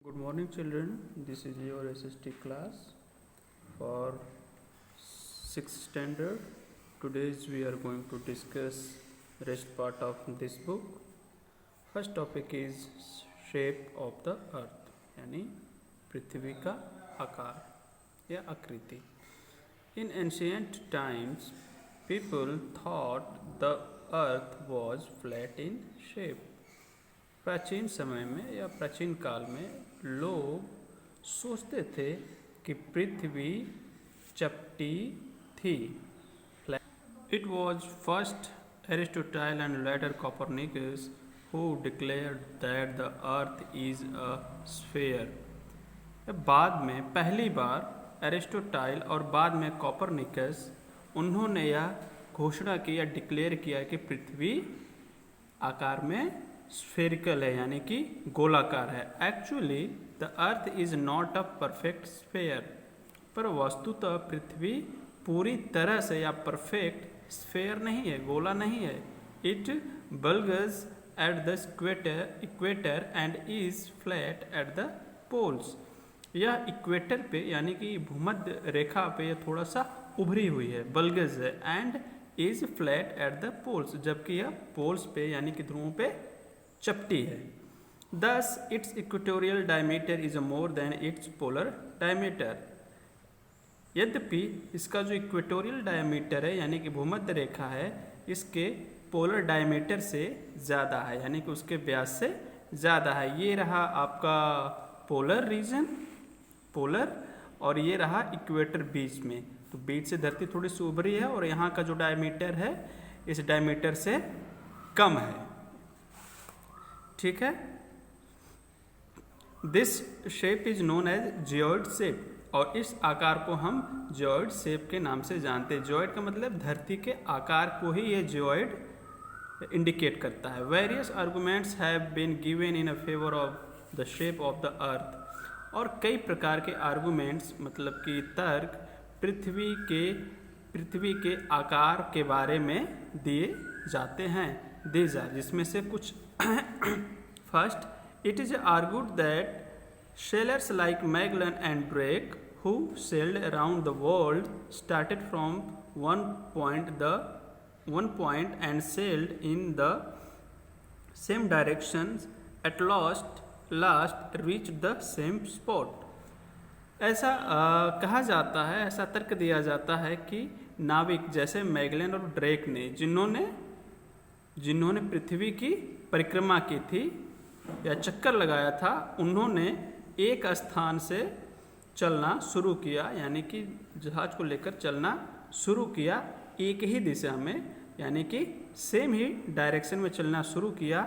Good morning, children. This is your SST class for 6th standard. Today we are going to discuss rest part of this book. First topic is shape of the earth, यानी पृथ्वी का आकार या आकृति. In ancient times, people thought the earth was flat in shape. प्राचीन समय में या प्राचीन काल में लोग सोचते थे कि पृथ्वी चपटी थी. It was first Aristotle and later Copernicus who declared that the earth is a sphere. बाद में पहली बार एरिस्टोटाइल और बाद में कॉपरनिकस उन्होंने यह घोषणा की या डिक्लेयर किया कि पृथ्वी आकार में स्फेरिकल है, यानी कि गोलाकार है. Actually the earth is not a perfect sphere, पर वस्तुतः पृथ्वी पूरी तरह से या परफेक्ट स्फेयर नहीं है, गोला नहीं है. It bulges at the equator and is flat at the poles. यह इक्वेटर पे यानी कि भूमध्य रेखा पे यह थोड़ा सा उभरी हुई है, बल्गज है, and is flat at the poles, जबकि यह पोल्स पे यानी कि ध्रुवों पे चपटी है. Thus, its equatorial diameter is more than its polar diameter. यद्यपि इसका जो इक्वेटोरियल डायमीटर है यानी कि भूमध्य रेखा है, इसके पोलर डायमीटर से ज़्यादा है, यानी कि उसके व्यास से ज़्यादा है. ये रहा आपका पोलर रीजन, पोलर, और ये रहा इक्वेटर बीच में. तो बीच से धरती थोड़ी सी उभरी है और यहाँ का जो डायमीटर है इस डायमीटर से कम है. ठीक है. This shape is known as geoid shape, और इस आकार को हम जियोइड शेप के नाम से जानते हैं. जियोइड का मतलब धरती के आकार को ही ये जियोइड इंडिकेट करता है. Various arguments have been given in a favour of the shape of the earth. और कई प्रकार के आर्गुमेंट्स मतलब कि तर्क पृथ्वी के आकार के बारे में दिए जाते हैं. दीज आर, जिसमें से कुछ First, it is argued that sailors like Magellan and Drake, who sailed around the world, started from one point and sailed in the same directions, at last reached the same spot. ऐसा कहा जाता है, ऐसा तर्क दिया जाता है कि नाविक जैसे मैगलन और ड्रेक ने, जिन्होंने पृथ्वी की परिक्रमा की थी या चक्कर लगाया था, उन्होंने एक स्थान से चलना शुरू किया, यानी कि जहाज को लेकर चलना शुरू किया एक ही दिशा में, यानी कि सेम ही डायरेक्शन में चलना शुरू किया.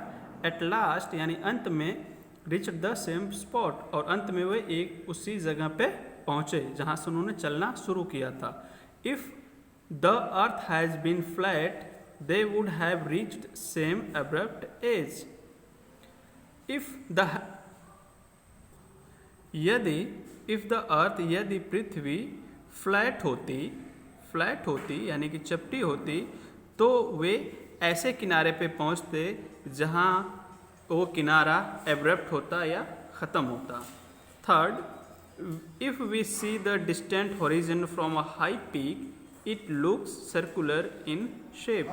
एट लास्ट यानी अंत में, रिच द सेम स्पॉट, और अंत में वे एक उसी जगह पे पहुँचे जहाँ से उन्होंने चलना शुरू किया था. If the earth has been flat they would have reached same abrupt edge. यदि पृथ्वी फ्लैट होती यानी कि चपटी होती, तो वे ऐसे किनारे पे पहुंचते जहां वो किनारा एब्रप्ट होता या ख़त्म होता. Third, if we see the distant horizon from a high peak, it looks circular in shape.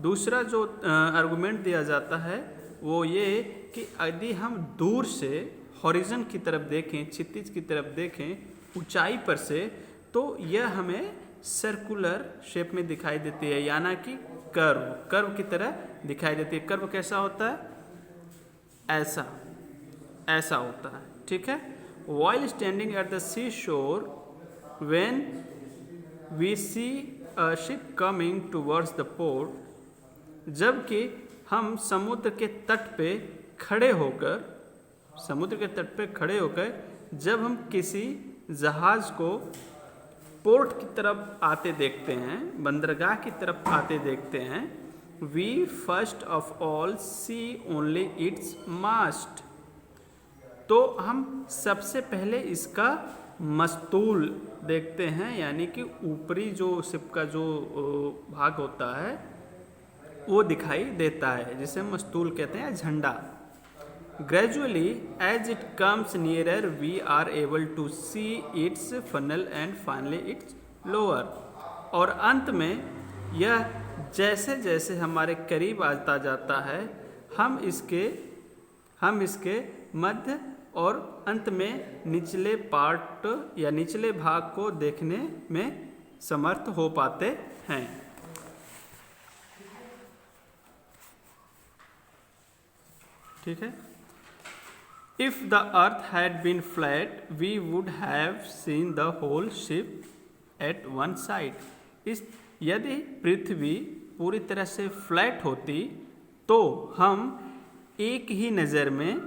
दूसरा जो आर्गुमेंट दिया जाता है वो ये कि यदि हम दूर से हॉरिजन की तरफ देखें, क्षितिज की तरफ देखें ऊंचाई पर से, तो यह हमें सर्कुलर शेप में दिखाई देती है, यानी कि कर्व की तरह दिखाई देती है. कर्व कैसा होता है? ऐसा होता है. ठीक है. While standing at the seashore, when we see a ship coming towards the port, जबकि हम समुद्र के तट पे खड़े होकर जब हम किसी जहाज को पोर्ट की तरफ आते देखते हैं, बंदरगाह की तरफ आते देखते हैं, we first of all see only its mast. तो हम सबसे पहले इसका मस्तूल देखते हैं, यानी कि ऊपरी जो शिप का जो भाग होता है वो दिखाई देता है, जिसे हम मस्तूल कहते हैं, झंडा. Gradually, as it comes nearer, we are able to see its funnel and finally its lower. और अंत में यह जैसे जैसे हमारे करीब आता जाता है, हम इसके मध्य और अंत में निचले पार्ट या निचले भाग को देखने में समर्थ हो पाते हैं। ठीक है। If the earth had been flat, we would have seen the whole ship at one side. यदि पृथ्वी पूरी तरह से फ्लैट होती तो हम एक ही नज़र में,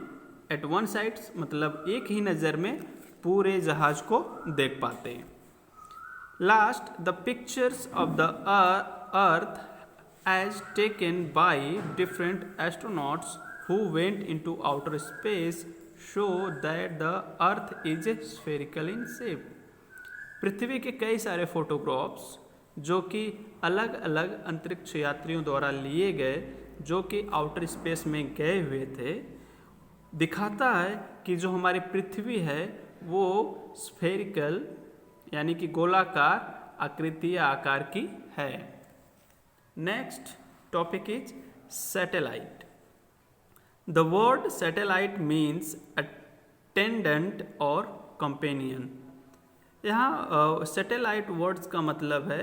एट वन साइड मतलब एक ही नज़र में पूरे जहाज को देख पाते। Last, the pictures of the earth as taken by different astronauts who went into outer space show that the earth is spherical in shape. पृथ्वी के कई सारे फोटोग्राफ्स जो कि अलग अलग अंतरिक्ष यात्रियों द्वारा लिए गए, जो कि आउटर स्पेस में गए हुए थे, दिखाता है कि जो हमारी पृथ्वी है वो स्फेरिकल यानी कि गोलाकार आकृति या आकार की है। Next topic is satellite. The word satellite means attendant और companion। यहाँ सैटेलाइट वर्ड्स का मतलब है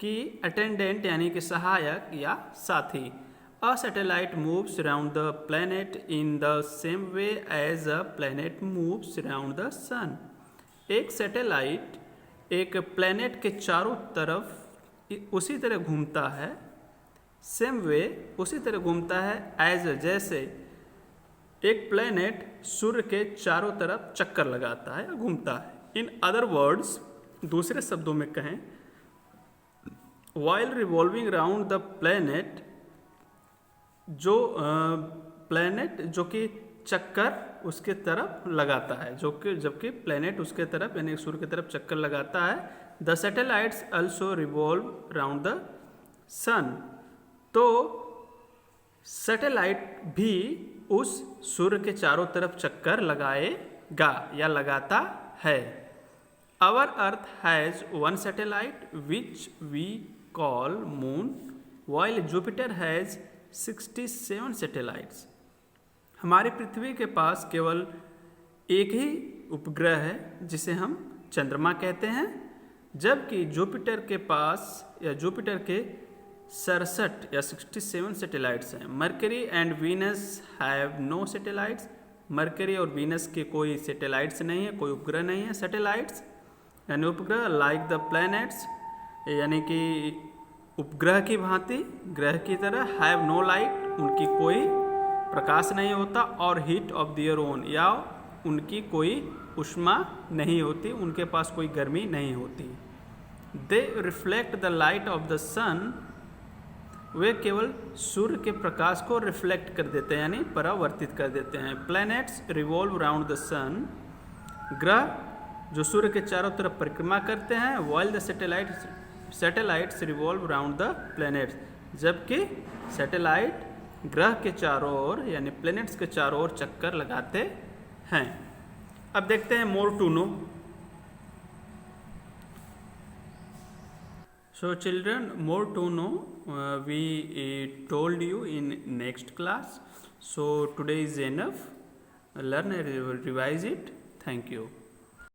कि अटेंडेंट यानी कि सहायक या साथी। A satellite moves around the planet in the same way as a planet moves around the sun। एक सैटेलाइट एक प्लैनेट के चारों तरफ उसी तरह घूमता है, सेम वे उसी तरह घूमता है एज जैसे एक प्लैनेट सूर्य के चारों तरफ चक्कर लगाता है या घूमता है। इन अदर वर्ड्स, दूसरे शब्दों में कहें, while revolving round the planet, जो प्लैनेट जो कि चक्कर उसके तरफ लगाता है, जो कि जबकि प्लैनेट उसके तरफ यानी सूर्य की तरफ चक्कर लगाता है। The satellites also revolve round the sun. तो सैटेलाइट भी उस सूर्य के चारों तरफ चक्कर लगाएगा या लगाता है। Our earth has one satellite which we call moon, while Jupiter has 67 satellites. हमारी पृथ्वी के पास केवल एक ही उपग्रह है जिसे हम चंद्रमा कहते हैं, जबकि जुपिटर के पास या जुपिटर के 67 या 67 सैटेलाइट्स हैं। Mercury and Venus have no satellites. Mercury और वीनस के कोई सैटेलाइट्स नहीं है, कोई उपग्रह नहीं है। सैटेलाइट्स यानी उपग्रह, लाइक द प्लैनेट्स यानी कि उपग्रह की भांति, ग्रह की तरह, हैव नो लाइट, उनकी कोई प्रकाश नहीं होता, और हीट ऑफ देयर ओन, या उनकी कोई ऊष्मा नहीं होती, उनके पास कोई गर्मी नहीं होती। They reflect the light of the sun, वे केवल सूर्य के प्रकाश को रिफ्लेक्ट कर देते हैं यानी परावर्तित कर देते हैं। प्लैनेट्स रिवॉल्व राउंड द सन, ग्रह जो सूर्य के चारों तरफ परिक्रमा करते हैं, while the satellites revolve round the planets, जबकि सैटेलाइट ग्रह के चारों ओर यानी प्लैनेट्स के चारों ओर चक्कर लगाते हैं। अब देखते हैं more to know. So children, more to know we told you in next class. So today is enough. Learn and revise it. Thank you.